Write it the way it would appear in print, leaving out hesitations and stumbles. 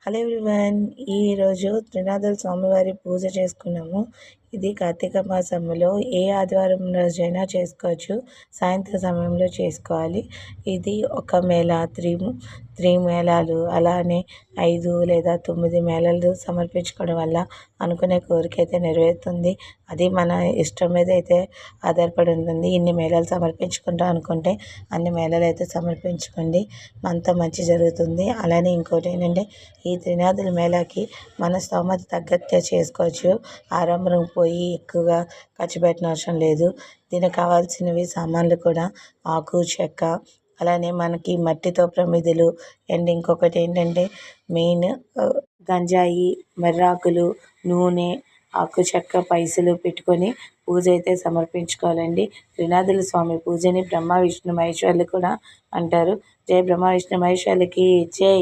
Hello everyone. ఈరోజు త్రినాథుల స్వామివారి పూజ చేసుకున్నాము. ఇది కార్తీక మాసంలో ఏ ఆదివారం రోజైనా చేసుకోవచ్చు. సాయంత్రం సమయంలో చేసుకోవాలి. ఇది ఒక మేళ, త్రీ మేళాలు, అలానే 5 లేదా 9 మేళాలు సమర్పించుకోవడం వల్ల అనుకునే కోరిక అయితే నెరవేరుతుంది. అది మన ఇష్టం మీద అయితే ఆధారపడి ఉంటుంది. ఇన్ని మేళాలు సమర్పించుకుంటాం అనుకుంటే అన్ని మేళాలు అయితే సమర్పించుకోండి, మనతో మంచి జరుగుతుంది. అలానే ఇంకోటి ఏంటంటే, ఈ త్రినాథుల మేళాకి మన స్తోమత తగ్గట్టే చేసుకోవచ్చు. ఆడంబరం పోయి ఎక్కువగా ఖర్చు పెట్టిన అవసరం లేదు. దీనికి కావాల్సినవి సామాన్లు కూడా ఆకు, చెక్క, అలానే మనకి మట్టితో ప్రమిదలు, అండ్ ఇంకొకటి ఏంటంటే మెయిన్ గంజాయి, మర్రాకులు, నూనె, ఆకు, చెక్క, పైసలు పెట్టుకొని పూజ అయితే సమర్పించుకోవాలండి. త్రినాథుల స్వామి పూజని బ్రహ్మ విష్ణు మహేశ్వర్లు కూడా అంటారు. జై బ్రహ్మ విష్ణు మహేశ్వర్లకి జై.